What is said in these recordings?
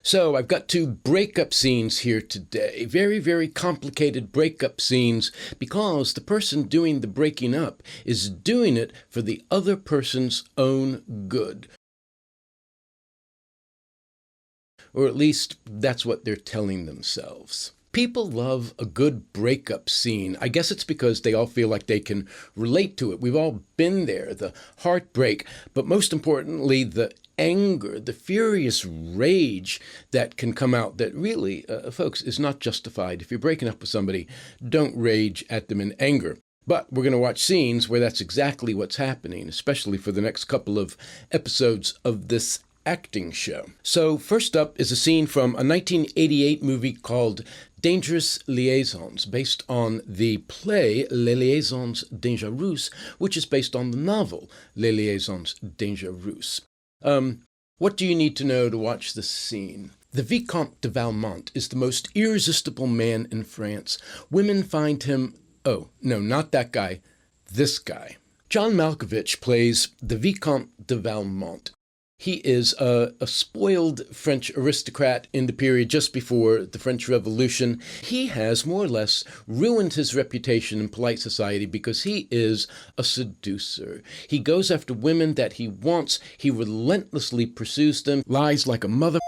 So I've got two breakup scenes here today. Very, very complicated breakup scenes because the person doing the breaking up is doing it for the other person's own good. Or at least that's what they're telling themselves. People love a good breakup scene. I guess it's because they all feel like they can relate to it. We've all been there, the heartbreak, but most importantly, the anger, the furious rage that can come out that really, folks, is not justified. If you're breaking up with somebody, don't rage at them in anger. But we're going to watch scenes where that's exactly what's happening, especially for the next couple of episodes of this acting show. So first up is a scene from a 1988 movie called Dangerous Liaisons, based on the play Les Liaisons Dangereuses, which is based on the novel Les Liaisons Dangereuses. What do you need to know to watch this scene? The Vicomte de Valmont is the most irresistible man in France. Women find him... Oh, no, not that guy. This guy. John Malkovich plays the Vicomte de Valmont. He is a spoiled French aristocrat in the period just before the French Revolution. He has more or less ruined his reputation in polite society because he is a seducer. He goes after women that he wants. He relentlessly pursues them, lies like a mother,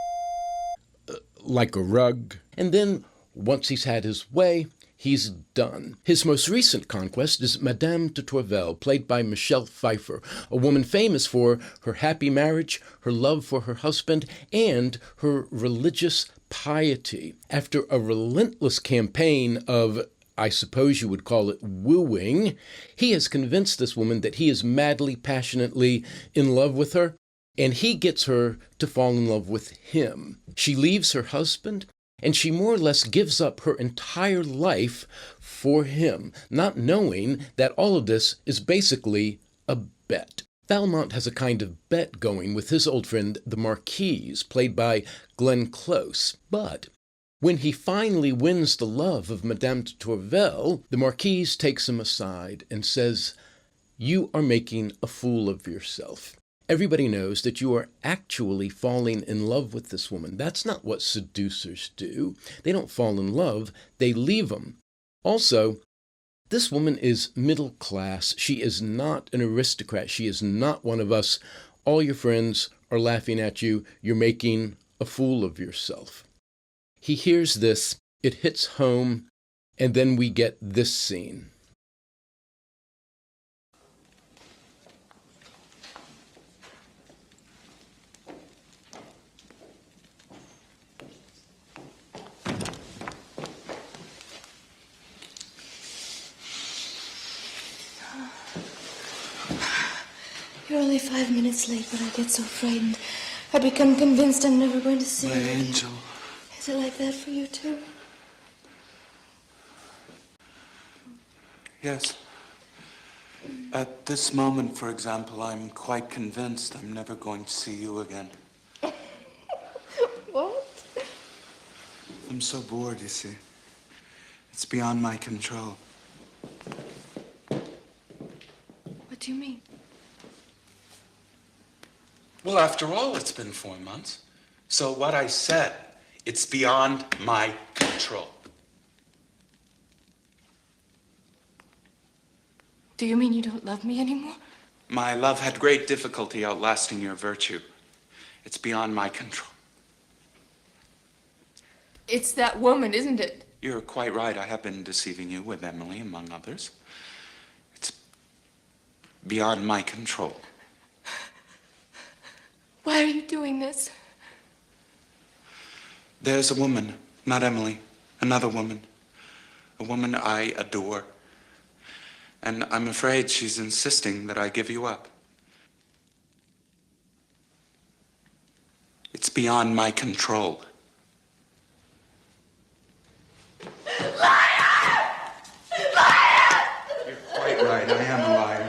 like a rug. And then, once he's had his way, he's done. His most recent conquest is Madame de Tourvel, played by Michelle Pfeiffer, a woman famous for her happy marriage, her love for her husband, and her religious piety. After a relentless campaign of, I suppose you would call it, wooing, he has convinced this woman that he is madly, passionately in love with her, and he gets her to fall in love with him. She leaves her husband, and she more or less gives up her entire life for him, not knowing that all of this is basically a bet. Valmont has a kind of bet going with his old friend, the Marquise, played by Glenn Close. But when he finally wins the love of Madame de Tourvel, the Marquise takes him aside and says, "You are making a fool of yourself. Everybody knows that you are actually falling in love with this woman. That's not what seducers do. They don't fall in love, they leave them. Also, this woman is middle class. She is not an aristocrat. She is not one of us. All your friends are laughing at you. You're making a fool of yourself." He hears this, it hits home, and then we get this scene. You're only 5 minutes late, but I get so frightened. I become convinced I'm never going to see you My again. angel. Is it like that for you, too? Yes. At this moment, for example, I'm quite convinced I'm never going to see you again. What? I'm so bored, you see. It's beyond my control. What do you mean? Well, after all, it's been 4 months. So what I said, it's beyond my control. Do you mean you don't love me anymore? My love had great difficulty outlasting your virtue. It's beyond my control. It's that woman, isn't it? You're quite right. I have been deceiving you with Emily, among others. It's beyond my control. Why are you doing this? There's a woman, not Emily, another woman. A woman I adore. And I'm afraid she's insisting that I give you up. It's beyond my control. Liar! Liar! You're quite right, I am a liar.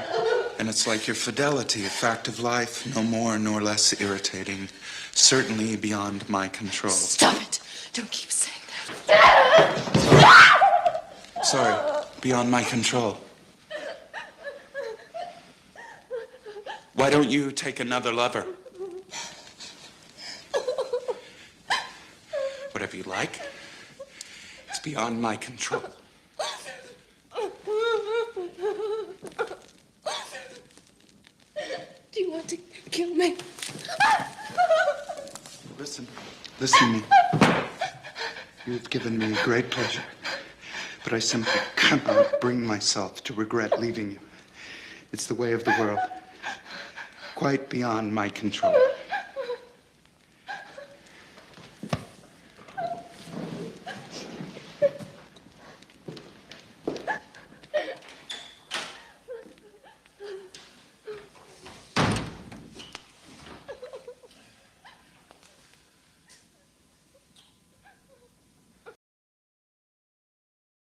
And it's like your fidelity, a fact of life, no more nor less irritating. Certainly beyond my control. Stop it! Don't keep saying that. Sorry, beyond my control. Why don't you take another lover? whatever you like. It's beyond my control. Do you want to kill me? Listen to me. You've given me great pleasure, but I simply cannot bring myself to regret leaving you. It's the way of the world, quite beyond my control.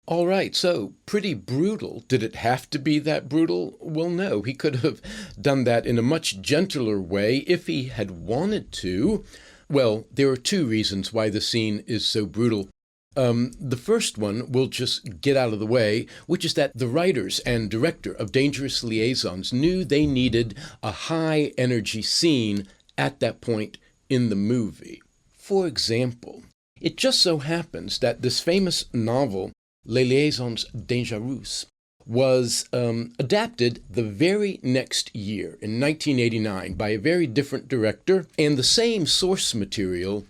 All right, so pretty brutal. Did it have to be that brutal? Well, no. He could have done that in a much gentler way if he had wanted to. Well, there are two reasons why the scene is so brutal. The first one we'll just get out of the way, which is that the writers and director of Dangerous Liaisons knew they needed a high-energy scene at that point in the movie. For example, it just so happens that this famous novel, Les Liaisons Dangereuses, was adapted the very next year, in 1989, by a very different director, and the same source material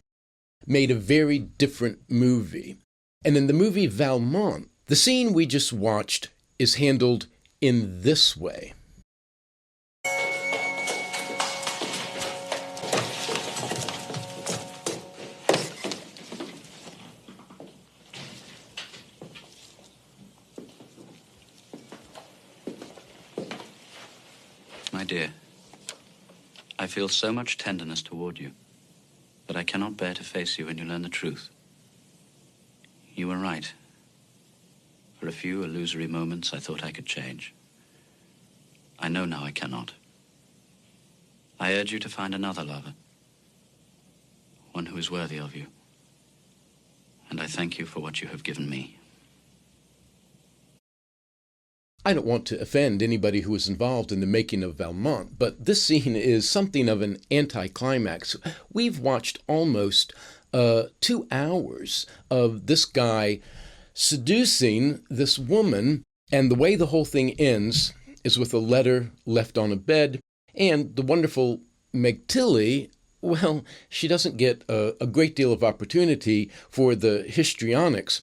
made a very different movie. And in the movie Valmont, the scene we just watched is handled in this way. My dear, I feel so much tenderness toward you, but I cannot bear to face you when you learn the truth. You were right. For a few illusory moments, I thought I could change. I know now I cannot. I urge you to find another lover, one who is worthy of you. And I thank you for what you have given me. I don't want to offend anybody who was involved in the making of Valmont, but this scene is something of an anticlimax. We've watched almost 2 hours of this guy seducing this woman, and the way the whole thing ends is with a letter left on a bed, and the wonderful Meg Tilly, well, she doesn't get a great deal of opportunity for the histrionics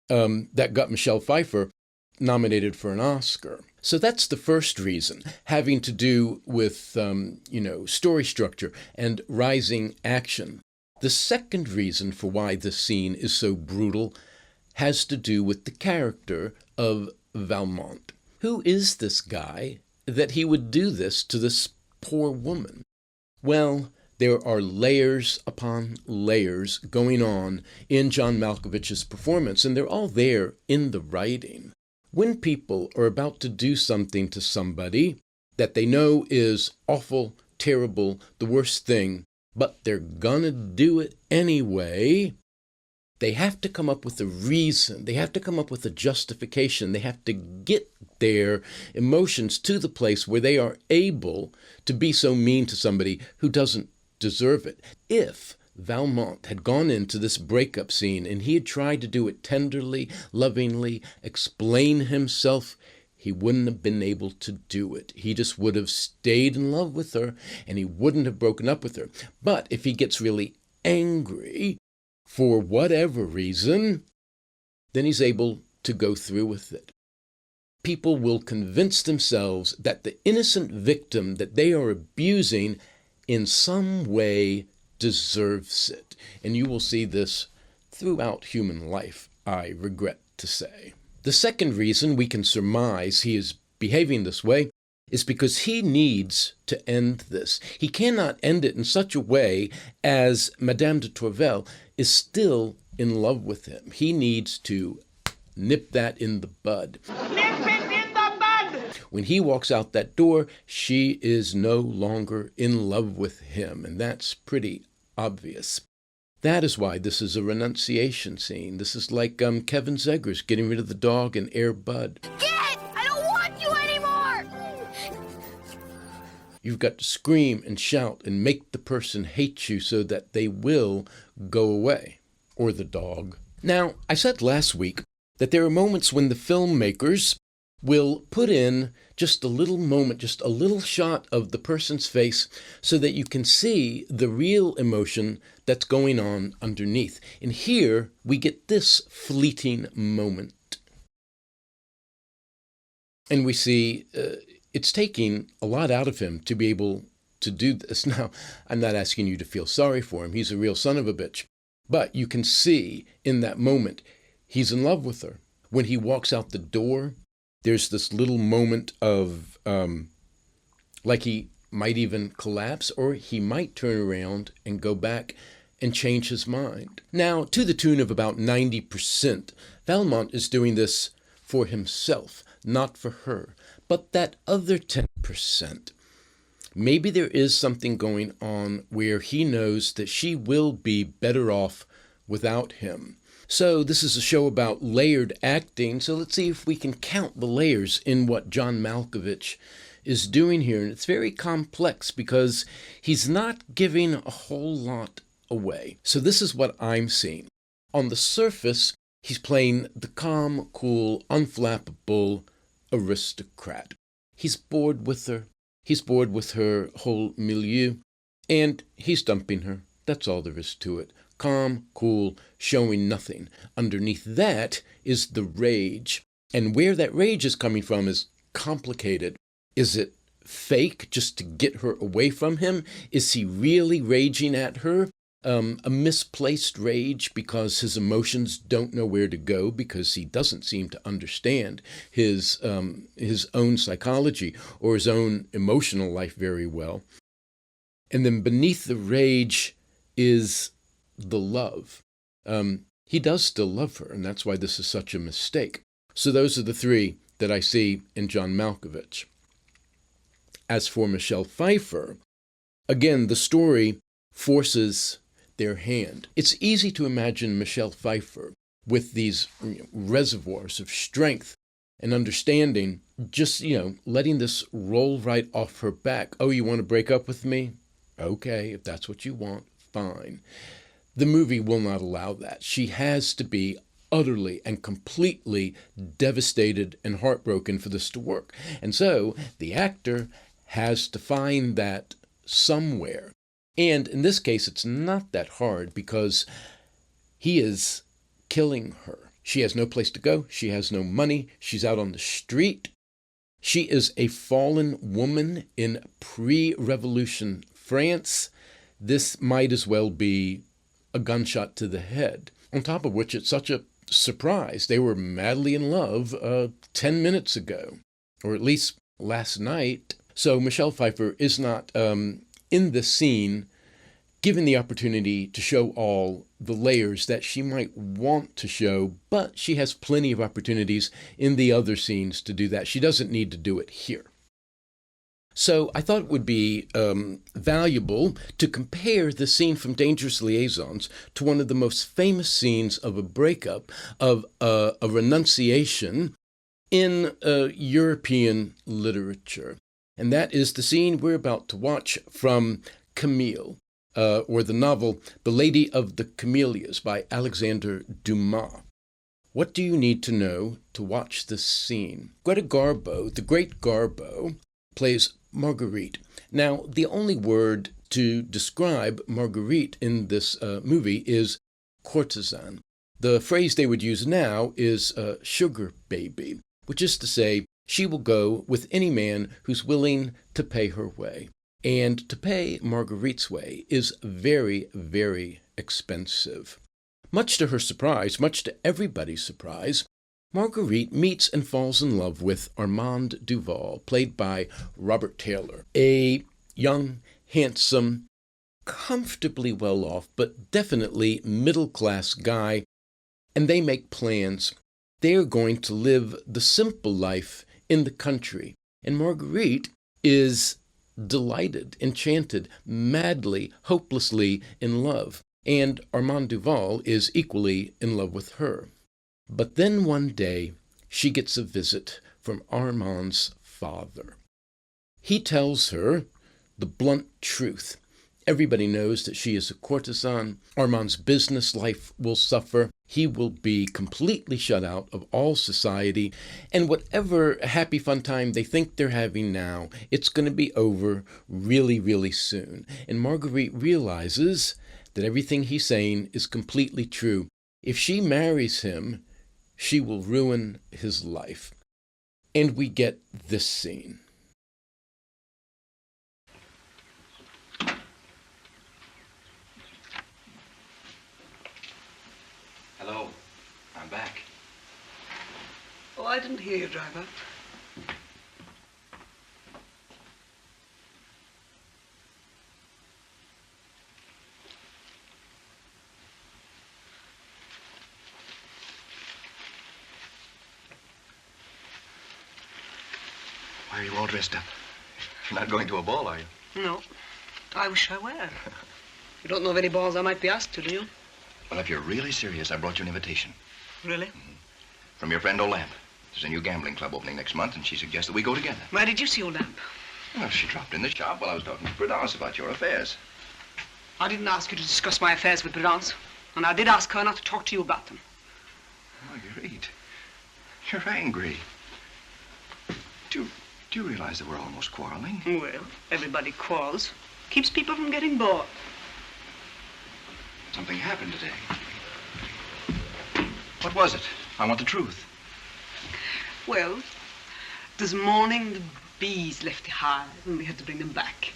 that got Michelle Pfeiffer nominated for an Oscar. So that's the first reason, having to do with, story structure and rising action. The second reason for why this scene is so brutal has to do with the character of Valmont. Who is this guy that he would do this to this poor woman? Well, there are layers upon layers going on in John Malkovich's performance, and they're all there in the writing. When people are about to do something to somebody that they know is awful, terrible, the worst thing, but they're gonna do it anyway, they have to come up with a reason. They have to come up with a justification. They have to get their emotions to the place where they are able to be so mean to somebody who doesn't deserve it. If Valmont had gone into this breakup scene and he had tried to do it tenderly, lovingly, explain himself, he wouldn't have been able to do it. He just would have stayed in love with her and he wouldn't have broken up with her. But if he gets really angry for whatever reason, then he's able to go through with it. People will convince themselves that the innocent victim that they are abusing in some way deserves it. And you will see this throughout human life, I regret to say. The second reason we can surmise he is behaving this way is because he needs to end this. He cannot end it in such a way as Madame de Tourvel is still in love with him. He needs to nip that in the bud. Nip it in the bud! When he walks out that door, she is no longer in love with him, and that's pretty obvious. That is why this is a renunciation scene. This is like Kevin Zegers getting rid of the dog in Air Bud. Get! I don't want you anymore! You've got to scream and shout and make the person hate you so that they will go away. or the dog. Now, I said last week that there are moments when the filmmakers will put in just a little moment, just a little shot of the person's face so that you can see the real emotion that's going on underneath. And here we get this fleeting moment. And we see it's taking a lot out of him to be able to do this. Now, I'm not asking you to feel sorry for him. He's a real son of a bitch. But you can see in that moment, he's in love with her. When he walks out the door, there's this little moment of like he might even collapse, or he might turn around and go back and change his mind. Now, to the tune of about 90%, Valmont is doing this for himself, not for her. But that other 10%, maybe there is something going on where he knows that she will be better off without him. So this is a show about layered acting, so let's see if we can count the layers in what John Malkovich is doing here. And it's very complex because he's not giving a whole lot away. So this is what I'm seeing. On the surface, he's playing the calm, cool, unflappable aristocrat. He's bored with her. He's bored with her whole milieu, and he's dumping her. That's all there is to it. Calm, cool, showing nothing. Underneath that is the rage. And where that rage is coming from is complicated. Is it fake just to get her away from him? Is he really raging at her? A misplaced rage because his emotions don't know where to go, because he doesn't seem to understand his own psychology or his own emotional life very well. And then beneath the rage is the love. He does still love her, and that's why this is such a mistake. So those are the three that I see in John Malkovich. As for Michelle Pfeiffer, again, the story forces their hand. It's easy to imagine Michelle Pfeiffer with these reservoirs of strength and understanding, just, letting this roll right off her back. Oh, you want to break up with me? Okay, if that's what you want, fine. The movie will not allow that. She has to be utterly and completely devastated and heartbroken for this to work. And so the actor has to find that somewhere. And in this case, it's not that hard because he is killing her. She has no place to go. She has no money. She's out on the street. She is a fallen woman in pre-revolution France. This might as well be a gunshot to the head. On top of which, it's such a surprise. They were madly in love 10 minutes ago, or at least last night. So Michelle Pfeiffer is not in the scene given the opportunity to show all the layers that she might want to show, but she has plenty of opportunities in the other scenes to do that. She doesn't need to do it here. So I thought it would be valuable to compare the scene from Dangerous Liaisons to one of the most famous scenes of a breakup, of a renunciation in European literature. And that is the scene we're about to watch from Camille, or the novel The Lady of the Camellias by Alexander Dumas. What do you need to know to watch this scene? Greta Garbo, the great Garbo, plays Marguerite. Now, the only word to describe Marguerite in this movie is courtesan. The phrase they would use now is sugar baby, which is to say, she will go with any man who's willing to pay her way. And to pay Marguerite's way is very, very expensive. Much to her surprise, much to everybody's surprise, Marguerite meets and falls in love with Armand Duval, played by Robert Taylor, a young, handsome, comfortably well-off, but definitely middle-class guy, and they make plans. They are going to live the simple life in the country, and Marguerite is delighted, enchanted, madly, hopelessly in love, and Armand Duval is equally in love with her. But then one day, she gets a visit from Armand's father. He tells her the blunt truth, Everybody knows that she is a courtesan. Armand's business life will suffer. He will be completely shut out of all society. And whatever happy fun time they think they're having now, it's going to be over really, really soon. And Marguerite realizes that everything he's saying is completely true. If she marries him, she will ruin his life. And we get this scene. Hello, I'm back. Oh, I didn't hear you, driver. Why are you all dressed up? You're not going to a ball, are you? No, I wish I were. You don't know of any balls I might be asked to, do you? Well, if you're really serious, I brought you an invitation. Really? From your friend Olamp. There's a new gambling club opening next month, and she suggests that we go together. Where did you see old Lamp? Well, she dropped in the shop while I was talking to Prudence about your affairs. I didn't ask you to discuss my affairs with Prudence, and I did ask her not to talk to you about them. Marguerite, you're angry. Do you realize that we're almost quarreling? Well, everybody quarrels. Keeps people from getting bored. Something happened today. What was it? I want the truth. Well, this morning the bees left the hive and we had to bring them back.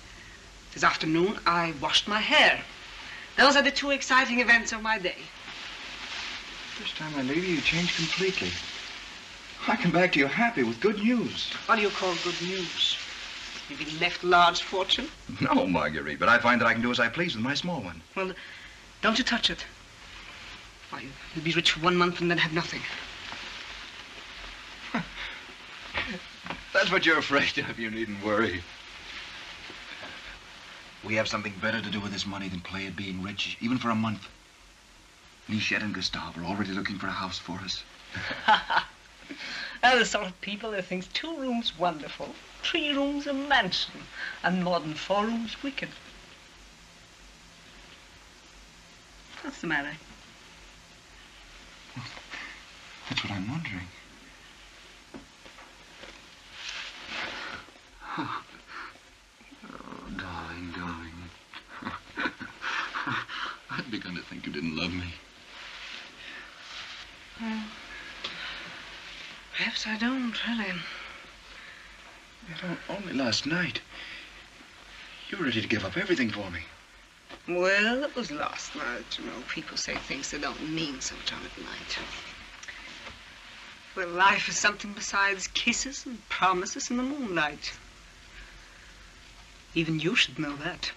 This afternoon I washed my hair. Those are the two exciting events of my day. First time I leave you, you changed completely. I come back to you happy with good news. What do you call good news? You've been left a large fortune? No, Marguerite, but I find that I can do as I please with my small one. Well, don't you touch it. Why, you'll be rich for 1 month and then have nothing. That's what you're afraid of. You needn't worry. We have something better to do with this money than play at being rich, even for a month. Nichette and Gustave are already looking for a house for us. They're the sort of people that thinks 2 rooms wonderful, 3 rooms a mansion, and more than 4 rooms wicked. What's the matter? That's what I'm wondering. Oh, darling, darling. I'd begun to think you didn't love me. Well, perhaps I don't, really. You know, only last night, you were ready to give up everything for me. Well, it was last night, you know. People say things they don't mean sometime at night. Well, life is something besides kisses and promises in the moonlight. Even you should know that.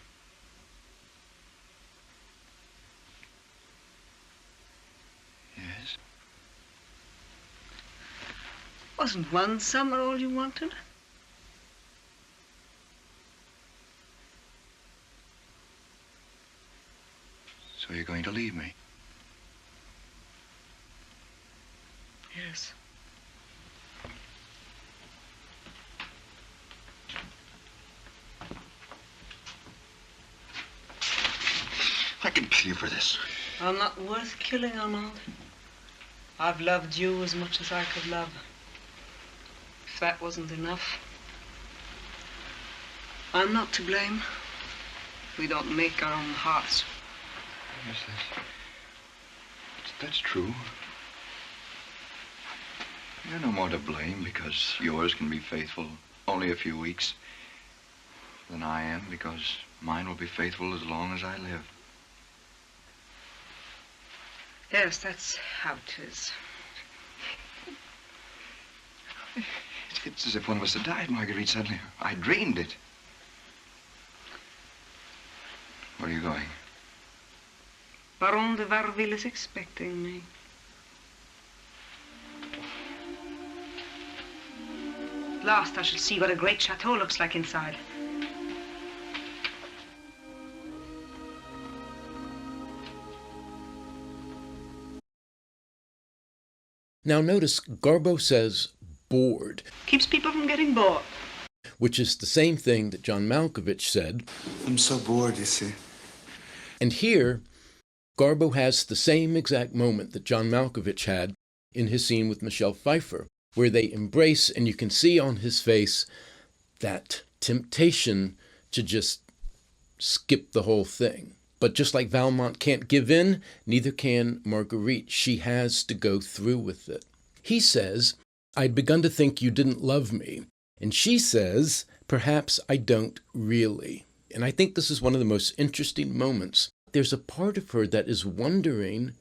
Yes? Wasn't one summer all you wanted? So you're going to leave me? Yes. I can kill you for this. I'm not worth killing, Armand. I've loved you as much as I could love. If that wasn't enough, I'm not to blame. We don't make our own hearts. Yes, that's true. You're no more to blame because yours can be faithful only a few weeks than I am because mine will be faithful as long as I live. Yes, that's how it is. It's as if one of us had died, Marguerite, suddenly. I dreamed it. Where are you going? Baron de Varville is expecting me. At last I shall see what a great chateau looks like inside. Now notice Garbo says bored. Keeps people from getting bored. which is the same thing that John Malkovich said. I'm so bored, you see. And here, Garbo has the same exact moment that John Malkovich had in his scene with Michelle Pfeiffer, where they embrace, and you can see on his face that temptation to just skip the whole thing. But just like Valmont can't give in, neither can Marguerite. She has to go through with it. He says, "I'd begun to think you didn't love me." And she says, "Perhaps I don't really." And I think this is one of the most interesting moments. There's a part of her that is wondering,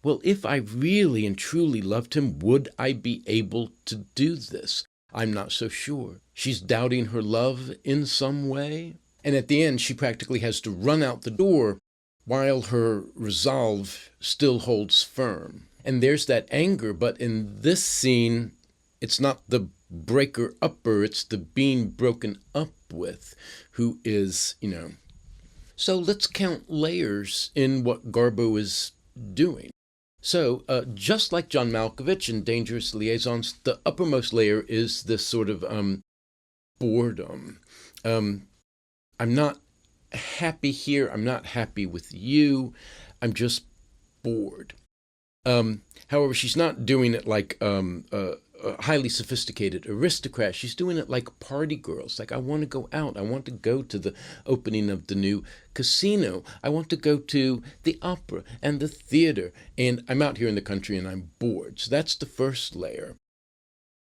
well, if I really and truly loved him, would I be able to do this? I'm not so sure. She's doubting her love in some way. And at the end, she practically has to run out the door while her resolve still holds firm. And there's that anger, but in this scene, it's not the breaker-upper, it's the being broken up with who is, So let's count layers in what Garbo is doing. So just like John Malkovich in Dangerous Liaisons, the uppermost layer is this sort of boredom. I'm not happy here. I'm not happy with you. I'm just bored. However, she's not doing it like a highly sophisticated aristocrat. She's doing it like party girls. Like, I want to go out. I want to go to the opening of the new casino. I want to go to the opera and the theater. And I'm out here in the country and I'm bored. So that's the first layer.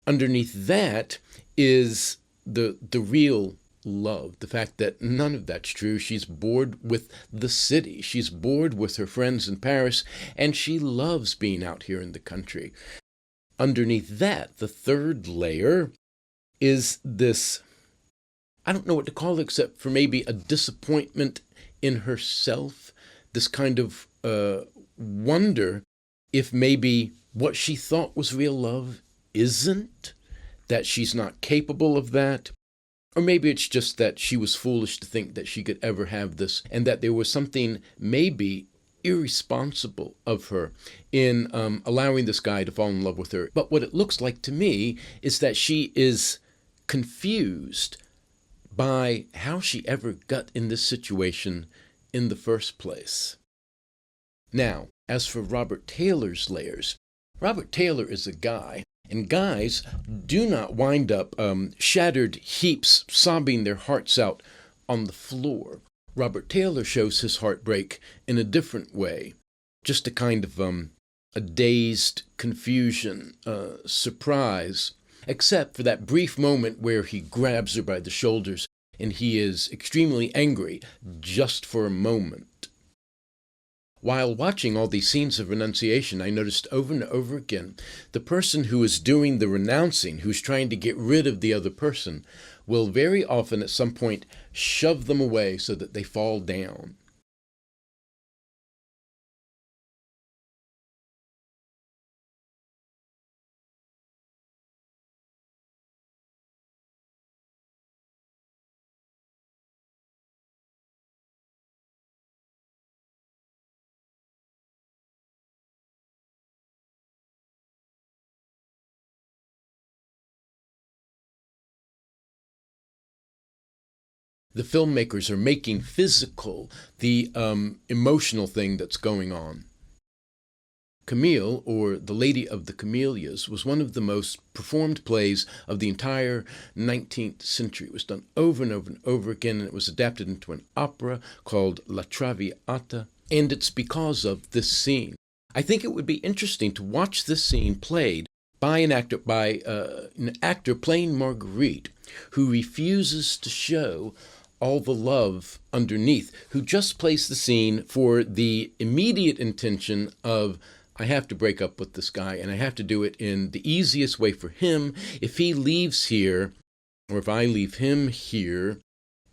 Underneath that is the real love, the fact that none of that's true. She's bored with the city. She's bored with her friends in Paris, and she loves being out here in the country. Underneath that, the third layer is this, I don't know what to call it except for maybe a disappointment in herself, this kind of wonder if maybe what she thought was real love isn't, that she's not capable of that. Or maybe it's just that she was foolish to think that she could ever have this, and that there was something maybe irresponsible of her in allowing this guy to fall in love with her. But what it looks like to me is that she is confused by how she ever got in this situation in the first place. Now, as for Robert Taylor's layers, Robert Taylor is a guy, and guys do not wind up shattered heaps, sobbing their hearts out on the floor. Robert Taylor shows his heartbreak in a different way, just a kind of a dazed confusion, surprise, except for that brief moment where he grabs her by the shoulders and he is extremely angry just for a moment. While watching all these scenes of renunciation, I noticed over and over again, the person who is doing the renouncing, who's trying to get rid of the other person, will very often at some point shove them away so that they fall down. The filmmakers are making physical the emotional thing that's going on. Camille, or The Lady of the Camellias, was one of the most performed plays of the entire 19th century. It was done over and over and over again, and it was adapted into an opera called La Traviata, and it's because of this scene. I think it would be interesting to watch this scene played by an actor playing Marguerite, who refuses to show all the love underneath, who just plays the scene for the immediate intention of, I have to break up with this guy, and I have to do it in the easiest way for him. If he leaves here, or if I leave him here,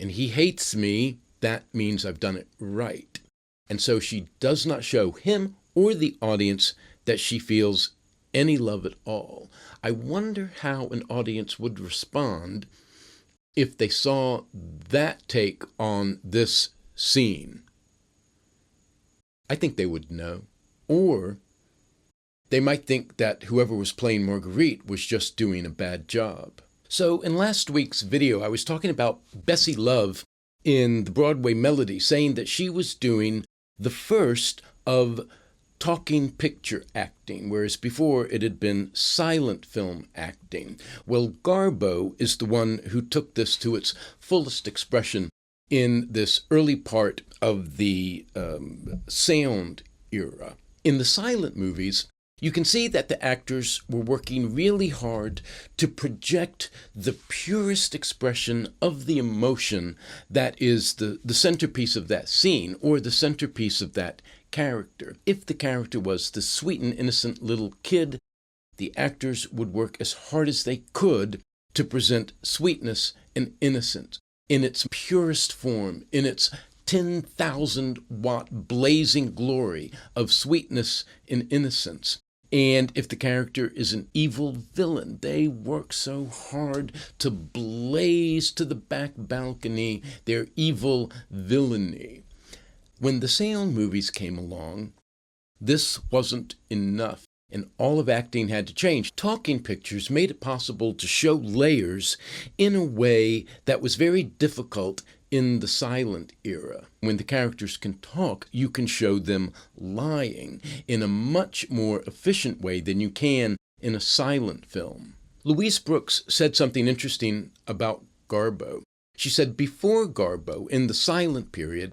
and he hates me, that means I've done it right. And so she does not show him or the audience that she feels any love at all. I wonder how an audience would respond if they saw that take on this scene. I think they would know. Or they might think that whoever was playing Marguerite was just doing a bad job. So in last week's video, I was talking about Bessie Love in the Broadway Melody, saying that she was doing the first of talking picture acting, whereas before it had been silent film acting. Well, Garbo is the one who took this to its fullest expression in this early part of the sound era. In the silent movies, you can see that the actors were working really hard to project the purest expression of the emotion that is the centerpiece of that scene or the centerpiece of that character. If the character was the sweet and innocent little kid, the actors would work as hard as they could to present sweetness and innocence in its purest form, in its 10,000-watt blazing glory of sweetness and innocence. And if the character is an evil villain, they work so hard to blaze to the back balcony their evil villainy. When the sound movies came along, this wasn't enough, and all of acting had to change. Talking pictures made it possible to show layers in a way that was very difficult in the silent era. When the characters can talk, you can show them lying in a much more efficient way than you can in a silent film. Louise Brooks said something interesting about Garbo. She said before Garbo, in the silent period,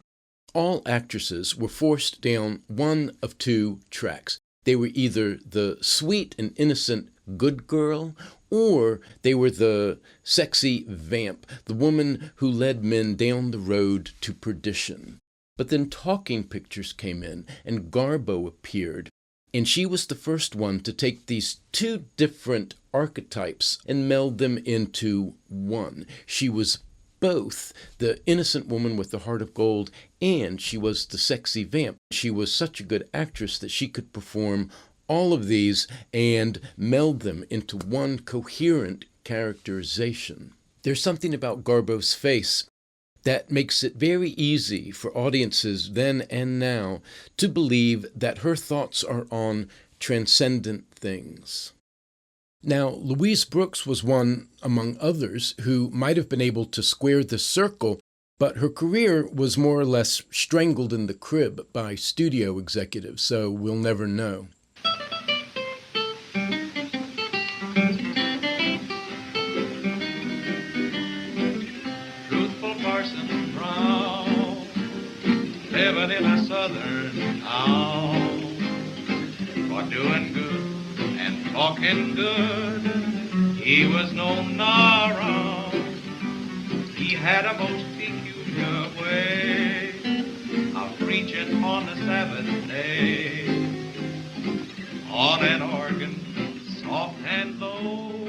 all actresses were forced down one of two tracks. They were either the sweet and innocent good girl, or they were the sexy vamp, the woman who led men down the road to perdition. But then talking pictures came in, and Garbo appeared, and she was the first one to take these two different archetypes and meld them into one. She was both the innocent woman with the heart of gold, and she was the sexy vamp. She was such a good actress that she could perform all of these and meld them into one coherent characterization. There's something about Garbo's face that makes it very easy for audiences then and now to believe that her thoughts are on transcendent things. Now, Louise Brooks was one, among others, who might have been able to square the circle, but her career was more or less strangled in the crib by studio executives, so we'll never know. Truthful Parson Brown, living in a southern town, for doing good and talking good, he was known around. He had a most peculiar way of preaching on the Sabbath day, on an organ, soft and low.